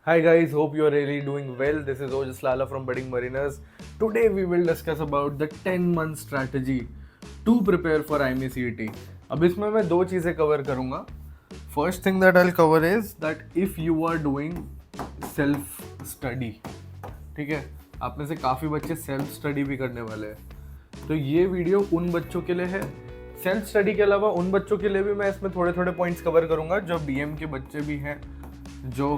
Hi guys, hope you are really doing well. This is Ojas Lala from Budding Mariners. Today we will discuss about the 10-month strategy to prepare for IME CET. अब इसमें मैं दो चीज़ें cover करूँगा. First thing that I'll cover is that if you are doing self study, ठीक है, आप में से काफ़ी बच्चे सेल्फ स्टडी भी करने वाले हैं, तो ये वीडियो उन बच्चों के लिए है. सेल्फ स्टडी के अलावा उन बच्चों के लिए भी मैं इसमें थोड़े थोड़े पॉइंट्स कवर करूँगा जो BM के बच्चे भी हैं, जो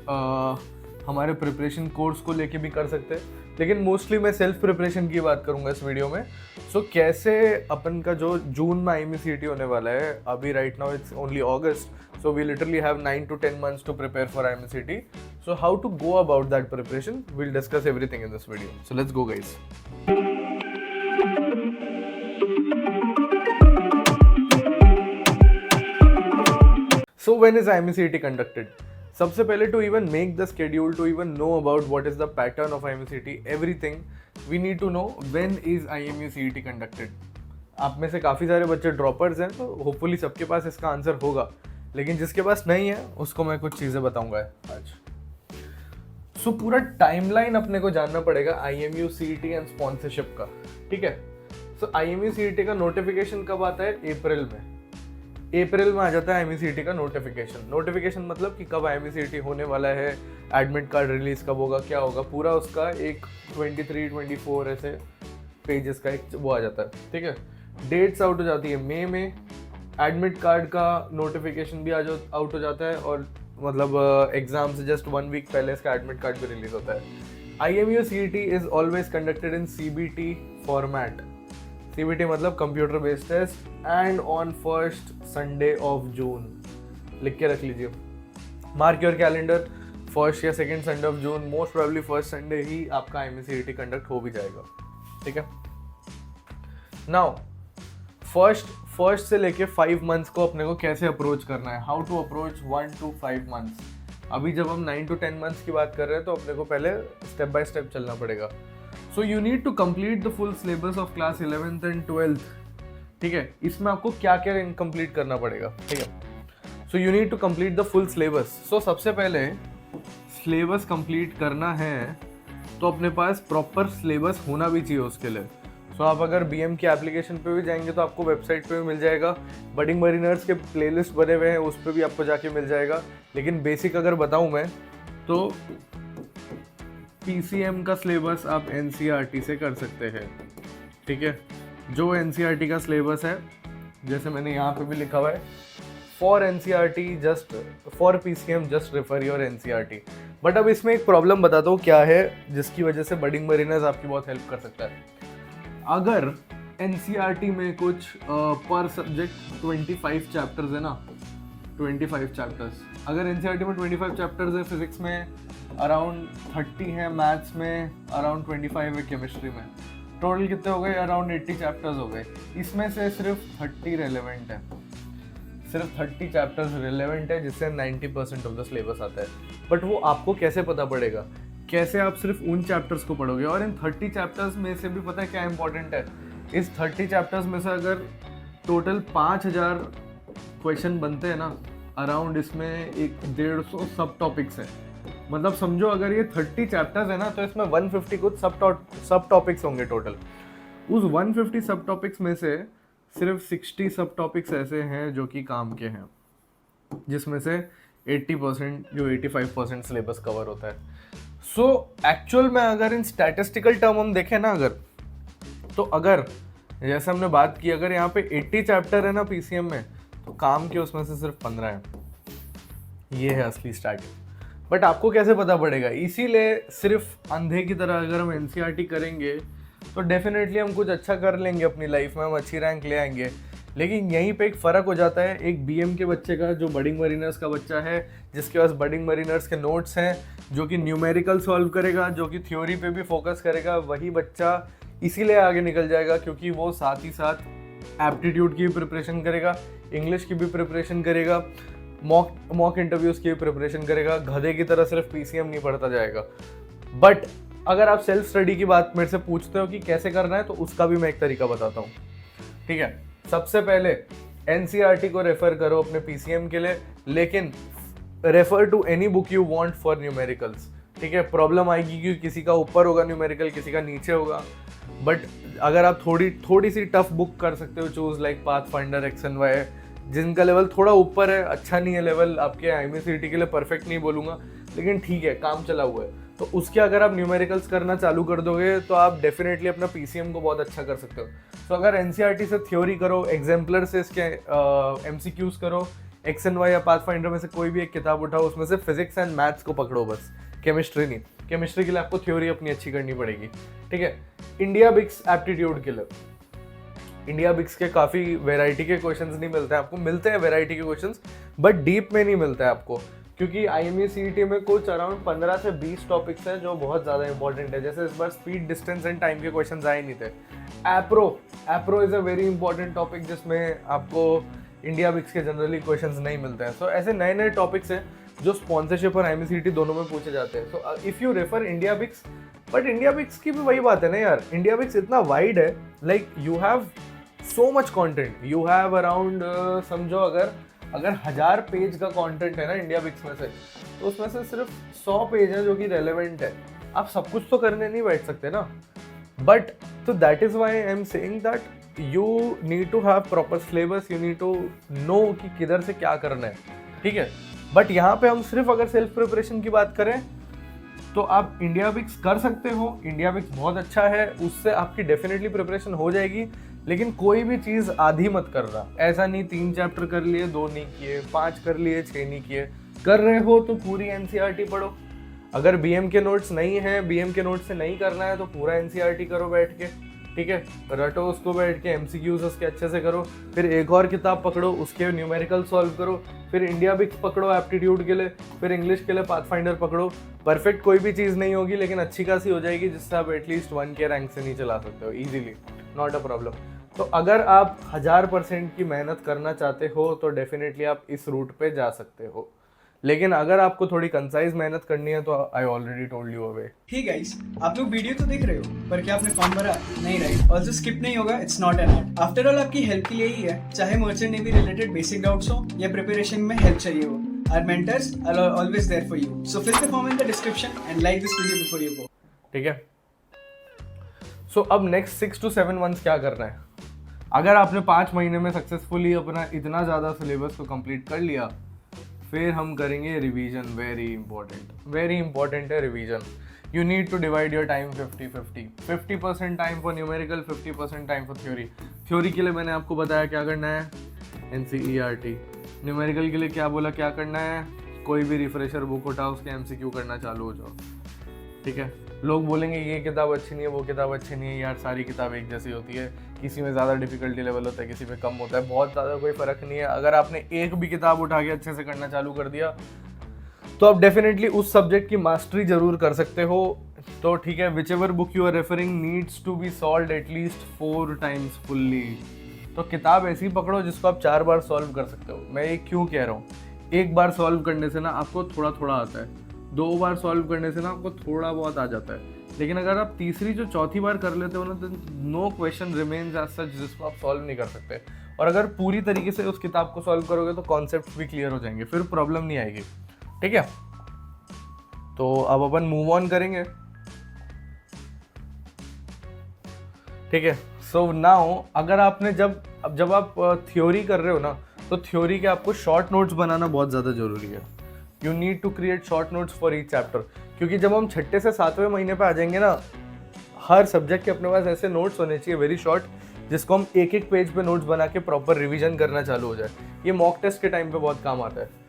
हमारे प्रिपरेशन कोर्स को लेके भी कर सकते हैं, लेकिन मोस्टली मैं सेल्फ प्रिपरेशन की बात करूंगा इस वीडियो में. सो कैसे अपन का जो जून में IME CET होने वाला है, अभी right now it's only August, so we literally have 9 to 10 months to prepare for IME CET. So how to go about that preparation, we'll discuss everything in this video. So let's go guys. So when is IME CET conducted? सबसे पहले to even make the schedule, to even know about what is the pattern of IME CET, everything we need to know when is IME CET conducted. आप में से काफ़ी सारे बच्चे droppers हैं, तो होपफुली सबके पास इसका आंसर होगा, लेकिन जिसके पास नहीं है उसको मैं कुछ चीज़ें बताऊंगा आज. सो पूरा टाइमलाइन अपने को जानना पड़ेगा IMU CET एंड स्पॉन्सरशिप का, ठीक है. सो IME CET का नोटिफिकेशन कब आता है? अप्रैल में आ जाता है IME CET का नोटिफिकेशन मतलब कि कब IME CET होने वाला है, एडमिट कार्ड रिलीज कब होगा, क्या होगा, पूरा उसका एक 23-24 ऐसे पेजेस का एक वो आ जाता है, ठीक है. डेट्स आउट हो जाती है मई में, एडमिट कार्ड का नोटिफिकेशन भी आउट हो जाता है, और मतलब एग्जाम से जस्ट 1 week पहले इसका एडमिट कार्ड भी रिलीज होता है. IMU CET is always conducted in CBT format. CBT मतलब computer based test, and on first Sunday of June. लिख के रख लीजिए, मार्क योर कैलेंडर, फर्स्ट या second Sunday of June, most probably first Sunday ही आपका IME CET कंडक्ट हो भी जाएगा, ठीक है. नाउ फर्स्ट से लेके 5 months को अपने को कैसे अप्रोच करना है, how to approach 1 to 5 months. अभी जब हम 9 to 10 months की बात कर रहे हैं तो अपने को पहले स्टेप बाय स्टेप चलना पड़ेगा. So you need to complete the full syllabus of class 11th and 12th, ठीक है. इसमें आपको क्या क्या कंप्लीट करना पड़ेगा, ठीक है. So you need to complete the full syllabus. So सबसे पहले सिलेबस कंप्लीट करना है तो अपने पास प्रॉपर सिलेबस होना भी चाहिए उसके लिए. सो आप अगर BM की एप्लीकेशन पे भी जाएंगे तो आपको वेबसाइट पे भी मिल जाएगा, बडिंग मरीनर्स के प्लेलिस्ट बने हुए हैं उस पर भी आपको जाके मिल जाएगा. लेकिन बेसिक अगर बताऊँ मैं तो PCM का सिलेबस आप NCERT से कर सकते हैं, ठीक है. जो NCERT का सिलेबस है, जैसे मैंने यहाँ पे भी लिखा हुआ है, for NCERT just for PCM just refer your NCERT. But अब इसमें एक प्रॉब्लम बताता हूँ क्या है, जिसकी वजह से बडिंग मरीनर्स आपकी बहुत हेल्प कर सकता है. अगर NCERT में कुछ पर सब्जेक्ट 25 चैप्टर्स है ना, 25 चैप्टर्स, अगर NCERT में 25 चैप्टर्स है, फिजिक्स में अराउंड 30 है, मैथ्स में अराउंड 25 है, केमिस्ट्री में, टोटल कितने हो गए? अराउंड 80 चैप्टर्स हो गए. इसमें से सिर्फ 30 रेलेवेंट है, सिर्फ 30 चैप्टर्स रिलेवेंट है, जिससे 90% ऑफ द सिलेबस आता है. बट वो आपको कैसे पता पड़ेगा, कैसे आप सिर्फ उन चैप्टर्स को पढ़ोगे? और इन 30 चैप्टर्स में से भी पता है क्या इंपॉर्टेंट है, इस 30 चैप्टर्स में से अगर टोटल 5000 क्वेश्चन बनते हैं ना, अराउंड इसमें 150 सब टॉपिक्स है. मतलब समझो अगर ये 30 चैप्टर्स है ना, तो इसमें 150 कुछ सब टॉपिक्स होंगे टोटल. उस 150 सब टॉपिक्स में से सिर्फ 60 सब टॉपिक्स ऐसे हैं जो कि काम के हैं, जिसमें से 80% जो 85% सिलेबस कवर होता है. सो एक्चुअल में अगर इन स्टैटिस्टिकल टर्म हम देखें ना, अगर जैसे हमने बात की, अगर यहाँ पे 80 चैप्टर है ना PCM में, तो काम के उसमें से सिर्फ 15 है. ये है असली स्टार्ट. बट आपको कैसे पता पड़ेगा? इसीलिए सिर्फ अंधे की तरह अगर हम NCERT करेंगे तो डेफिनेटली हम कुछ अच्छा कर लेंगे अपनी लाइफ में, हम अच्छी रैंक ले आएंगे. लेकिन यहीं पे एक फ़र्क हो जाता है एक BM के बच्चे का, जो बडिंग मरीनर्स का बच्चा है, जिसके पास बडिंग मरीनर्स के नोट्स हैं, जो कि न्यूमेरिकल सॉल्व करेगा, जो कि थ्योरी पे भी फोकस करेगा. वही बच्चा इसीलिए आगे निकल जाएगा क्योंकि वो साथ ही साथ एप्टीट्यूड की भी प्रिपरेशन करेगा, इंग्लिश की भी प्रिपरेशन करेगा, मॉक इंटरव्यूज़ की भी प्रिपरेशन करेगा. गधे की तरह सिर्फ PCM नहीं पढ़ता जाएगा. बट अगर आप सेल्फ स्टडी की बात मेरे से पूछते हो कि कैसे करना है, तो उसका भी मैं एक तरीका बताता हूँ, ठीक है. सबसे पहले NCERT को रेफर करो अपने PCM के लिए, लेकिन refer to any book you want for numericals, ठीक है। प्रॉब्लम आएगी क्योंकि किसी का ऊपर होगा न्यूमेरिकल, किसी का नीचे होगा, बट अगर आप थोड़ी सी टफ बुक कर सकते हो choose, like Pathfinder, X and Y, जिनका लेवल थोड़ा ऊपर है, अच्छा नहीं है लेवल आपके IMCET के लिए, परफेक्ट नहीं बोलूँगा लेकिन ठीक है, काम चला हुआ है, तो उसके अगर आप न्यूमेरिकल्स करना चालू कर दोगे तो आप डेफिनेटली अपना PCM को बहुत अच्छा कर सकते हो। तो अगर NCERT से थ्योरी करो, एग्जाम्पलर से इसके MCQs करो, एक्स एंड वाई या पाथफाइंडर में से कोई भी एक किताब उठाओ, उसमें से फिजिक्स एंड मैथ्स को पकड़ो बस, केमिस्ट्री नहीं। केमिस्ट्री के लिए आपको थ्योरी अपनी अच्छी करनी पड़ेगी, ठीक है। इंडिया बिक्स एप्टीट्यूड के लिए, इंडिया बिक्स के काफ़ी वेराइटी के क्वेश्चंस नहीं मिलते हैं आपको, मिलते हैं वेराइटी के क्वेश्चंस बट डीप में नहीं मिलता है आपको, क्योंकि IMCET में कुछ अराउंड 15 से 20 टॉपिक्स हैं जो बहुत ज़्यादा इंपॉर्टेंट है। जैसे इस बार स्पीड, डिस्टेंस एंड टाइम के क्वेश्चंस आए नहीं थे। Appro is a very important topic जिसमें आपको इंडिया बिक्स के जनरली क्वेश्चंस नहीं मिलते हैं। सो ऐसे नए नए टॉपिक्स हैं जो स्पॉन्सरशिप और IMCET दोनों में पूछे जाते हैं। So if you refer IndiaBix, but IndiaBix की भी वही बात है ना यार, इंडिया बिक्स इतना वाइड है, like you have so much content, you have around समझो अगर 1000 पेज का कंटेंट है ना इंडिया बिक्स में से, तो उसमें से सिर्फ 100 पेज है जो कि रेलेवेंट है। आप सब कुछ तो करने नहीं बैठ सकते ना, बट तो that is why I am saying that you need to have proper syllabus, you need to know कि किधर से क्या करना है, ठीक है। बट यहाँ पे हम सिर्फ अगर सेल्फ प्रिपरेशन की बात करें तो आप इंडिया बिक्स कर सकते हो, इंडिया बिक्स बहुत अच्छा है, उससे आपकी डेफिनेटली प्रिपरेशन हो जाएगी। लेकिन कोई भी चीज़ आधी मत कर रहा, ऐसा नहीं 3 चैप्टर कर लिए 2 नहीं किए, 5 कर लिए 6 नहीं किए, कर रहे हो तो पूरी NCERT पढ़ो। अगर BM के नोट्स नहीं है, BM के नोट्स से नहीं करना है तो पूरा NCERT करो बैठ के, ठीक है, रटो उसको बैठ के, MCQs उसके अच्छे से करो, फिर एक और किताब पकड़ो उसके न्यूमेरिकल सॉल्व करो, फिर इंडिया बिक्स पकड़ो एप्टीट्यूड के लिए, फिर इंग्लिश के लिए पाथफाइंडर पकड़ो। परफेक्ट कोई भी चीज़ नहीं होगी लेकिन अच्छी खासी हो जाएगी जिससे आप एटलीस्ट 1K रैंक से नीचे ला सकते हो इजीली, नॉट अ प्रॉब्लम। तो अगर आप 1000% की मेहनत करना चाहते हो तो डेफिनेटली आप इस रूट पे जा सकते हो, लेकिन अगर आपको थोड़ी कंसाइज मेहनत करनी है तो I already told you away. Hey guys, आप लोग वीडियो तो देख रहे हो पर क्या आपने फॉर्म भरा? नहीं, राइट। ऑल्सो स्किप नहीं होगा, it's not an art. After all आपकी हेल्प के लिए ही है, चाहे merchant navy related basic doubts हो या प्रिपरेशन में हेल्प चाहिए हो, our mentors are always there for you. So fill the form in the description and like this video before you go, ठीक है। सो अब नेक्स्ट 6 to 7 मंथ्स क्या करना है? अगर आपने 5 महीने में सक्सेसफुली अपना इतना ज़्यादा सिलेबस को कंप्लीट कर लिया, फिर हम करेंगे रिवीजन। वेरी इंपॉर्टेंट है revision. You need to divide your time 50-50, 50% time for numerical, 50% time for theory. Theory के लिए मैंने आपको बताया क्या करना है, NCERT। न्यूमेरिकल के लिए क्या बोला क्या करना है, कोई भी रिफ्रेशर बुक उठाओ, उसके MCQ करना चालू हो जाओ, ठीक है। लोग बोलेंगे ये किताब अच्छी नहीं है, वो किताब अच्छी नहीं है, यार सारी किताब एक जैसी होती है, किसी में ज़्यादा डिफिकल्टी लेवल होता है, किसी में कम होता है, बहुत ज़्यादा कोई फ़र्क नहीं है। अगर आपने एक भी किताब उठा के अच्छे से करना चालू कर दिया तो आप डेफिनेटली उस सब्जेक्ट की मास्टरी जरूर कर सकते हो। तो ठीक है, whichever book you are referring needs to be solve at least 4 times fully. तो किताब ऐसी पकड़ो जिसको आप 4 बार सॉल्व कर सकते हो। मैं ये क्यों कह रहा हूँ, एक बार सॉल्व करने से ना आपको थोड़ा थोड़ा आता है, 2 बार सॉल्व करने से ना आपको थोड़ा बहुत आ जाता है, लेकिन अगर आप तीसरी जो चौथी बार कर लेते हो ना तो no question remains as such जिसको आप सॉल्व नहीं कर सकते। और अगर पूरी तरीके से उस किताब को सॉल्व करोगे तो कॉन्सेप्ट भी क्लियर हो जाएंगे, फिर प्रॉब्लम नहीं आएगी, ठीक है। तो अब अपन मूव ऑन करेंगे, ठीक है। सो नाउ अगर आपने जब आप थ्योरी कर रहे हो ना, तो थ्योरी के आपको शॉर्ट नोट्स बनाना बहुत ज़्यादा जरूरी है। You need to create short notes for each chapter, क्योंकि जब हम 6 से 7वें महीने पे आ जाएंगे ना, हर सब्जेक्ट के अपने पास ऐसे नोट्स होने चाहिए वेरी शॉर्ट, जिसको हम एक एक पेज पे नोट्स बना के प्रॉपर रिवीजन करना चालू हो जाए। ये मॉक टेस्ट के टाइम पे बहुत काम आता है।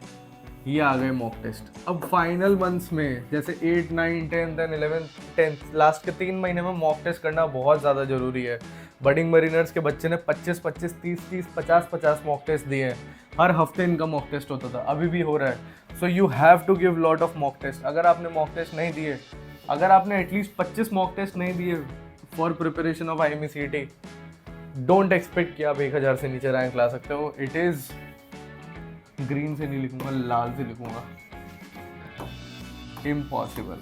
ये आ गए मॉक टेस्ट। अब फाइनल मंथ्स में जैसे 8, 9, 10 देन 11, 10 लास्ट के 3 महीने में मॉक टेस्ट करना बहुत ज़्यादा ज़रूरी है। बडिंग मरीनर्स के बच्चे ने 25, 30, 50 मॉक टेस्ट दिए हैं। हर हफ्ते इनका मॉक टेस्ट होता था, अभी भी हो रहा है। So you have to give lot of mock test. अगर आपने मॉक टेस्ट नहीं दिए, अगर आपने एटलीस्ट 25 मॉक टेस्ट नहीं दिए for preparation of IMCET, don't expect कि आप 1000 से नीचे रैंक ला सकते हो। इट इज़, ग्रीन से नहीं लिखूंगा, लाल से लिखूंगा, इम्पॉसिबल।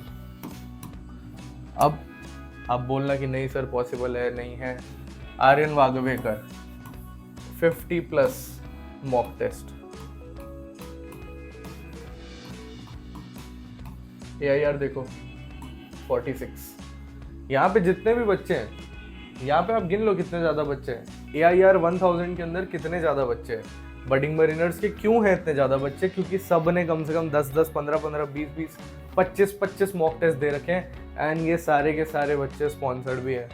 अब बोलना कि नहीं सर पॉसिबल है, नहीं है। आर्यन वागवेकर 50+ मॉक टेस्ट, AIR देखो 46। यहाँ पे जितने भी बच्चे हैं, यहाँ पे आप गिन लो कितने ज़्यादा बच्चे हैं। AIR 1000 के अंदर कितने ज़्यादा बच्चे हैं। बडिंग मरीनर्स के क्यों हैं इतने ज़्यादा बच्चे? क्योंकि सब ने कम से कम 10-10, 15-15, 20-20, 25-25 मॉक टेस्ट दे रखे हैं एंड ये सारे के सारे बच्चे स्पॉन्सर्ड भी है।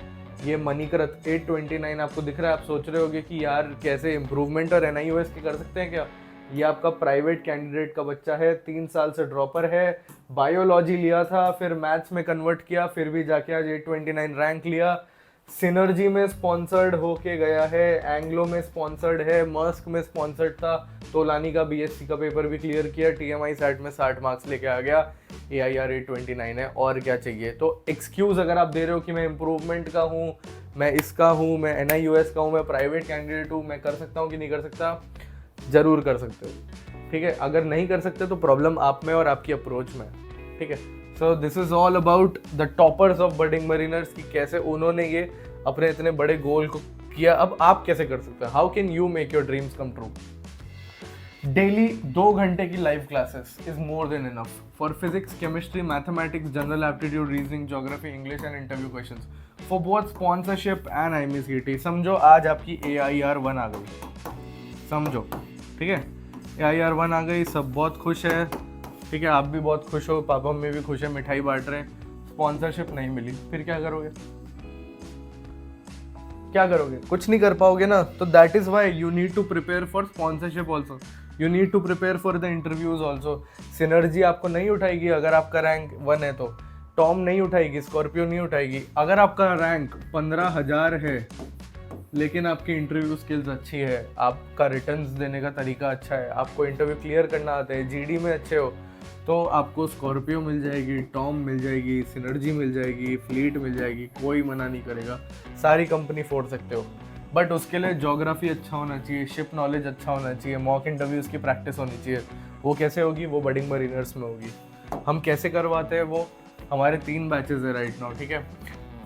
ये मणिकृत 829 आपको दिख रहा है, आप सोच रहे होगे कि यार कैसे इम्प्रूवमेंट और NIOS के कर सकते हैं क्या? ये आपका प्राइवेट कैंडिडेट का बच्चा है, 3 साल से ड्रॉपर है, बायोलॉजी लिया था, फिर मैथ्स में कन्वर्ट किया, फिर भी जाके आज 829 रैंक लिया। सिनर्जी में स्पॉन्सर्ड होके गया है, एंग्लो में स्पॉन्सर्ड है, मर्स्क में स्पॉन्सर्ड था, तोलानी का BSc का पेपर भी क्लियर किया, TMI सेट में 60 मार्क्स लेके आ गया। AIR 829 है, और क्या चाहिए? तो एक्सक्यूज़ अगर आप दे रहे हो कि मैं इम्प्रूवमेंट का हूँ, मैं इसका हूँ, मैं NIOS का हूँ, मैं प्राइवेट कैंडिडेट हूँ, मैं कर सकता हूँ कि नहीं कर सकता? ज़रूर कर सकते हो, ठीक है। अगर नहीं कर सकते तो प्रॉब्लम आप में और आपकी अप्रोच में, ठीक है। So this is all about the toppers of budding mariners कि कैसे उन्होंने ये अपने इतने बड़े गोल को किया। अब आप कैसे कर सकते हो? How can you make your dreams come true? Daily 2 घंटे की live classes is more than enough for physics, chemistry, mathematics, general aptitude, reasoning, geography, English and interview questions for both sponsorship and IMCT। समझो आज आपकी AIR 1 आ गई, समझो, ठीक है। AIR 1 आ गई, सब बहुत खुश है, ठीक है, आप भी बहुत खुश हो, पापा मम्मी भी खुश है, मिठाई बांट रहे हैं। स्पॉन्सरशिप नहीं मिली, फिर क्या करोगे? क्या करोगे? कुछ नहीं कर पाओगे ना। तो that is why you need to prepare for sponsorship also, you need to prepare for the interviews also. Synergy आपको नहीं उठाएगी अगर आपका रैंक 1 है, तो टॉम नहीं उठाएगी, स्कॉर्पियो नहीं उठाएगी। अगर आपका रैंक 15,000 है लेकिन आपकी इंटरव्यू स्किल्स अच्छी है, आपका रिटर्न्स देने का तरीका अच्छा है, आपको इंटरव्यू क्लियर करना आता है, GD में अच्छे हो, तो आपको स्कॉर्पियो मिल जाएगी, टॉम मिल जाएगी, सिनर्जी मिल जाएगी, फ्लीट मिल जाएगी, कोई मना नहीं करेगा, सारी कंपनी फोड़ सकते हो। बट उसके लिए ज्योग्राफी अच्छा होना चाहिए, शिप नॉलेज अच्छा होना चाहिए, मॉक इंटरव्यूज़ की प्रैक्टिस होनी चाहिए। वो कैसे होगी? वो बडिंग मरीनर्स में होगी। हम कैसे करवाते हैं वो? हमारे 3 बैचेज है राइट नाउ, ठीक है।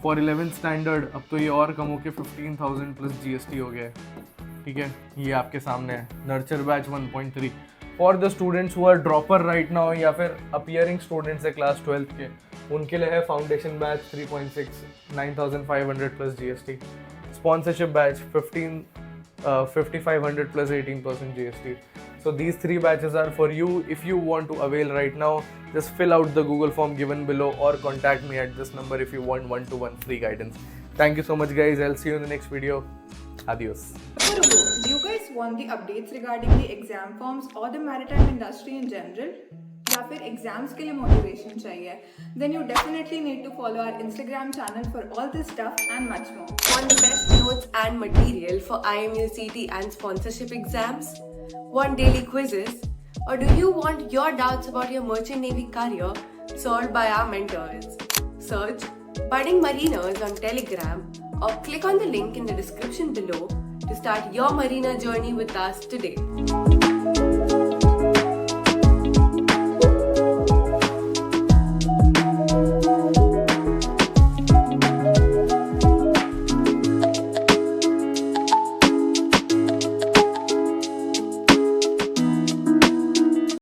फॉर 11th स्टैंडर्ड अब तो ये और कम होकर 15,000 प्लस GST हो गया है, ठीक है, ये आपके सामने है। Nurture batch 1.3 for the students who are dropper right now या फिर अपीयरिंग स्टूडेंट्स है क्लास 12th के, उनके लिए है foundation batch 3.6 9,500 plus GST। Sponsorship batch 5,500 plus 18% GST. So these 3 batches are for you. If you want to avail right now, just fill out the Google form given below or contact me at this number if you want one-to-one free guidance. Thank you so much guys. I'll see you in the next video. Adios. Do you guys want the updates regarding the exam forms or the maritime industry in general? या फिर exams के लिए motivation चाहिए? Then you definitely need to follow our Instagram channel for all this stuff and much more. Want the best notes and material for IMUCT and sponsorship exams? Want daily quizzes? Or do you want your doubts about your merchant navy career solved by our mentors? Search Budding Mariners on Telegram or click on the link in the description below to start your marina journey with us today.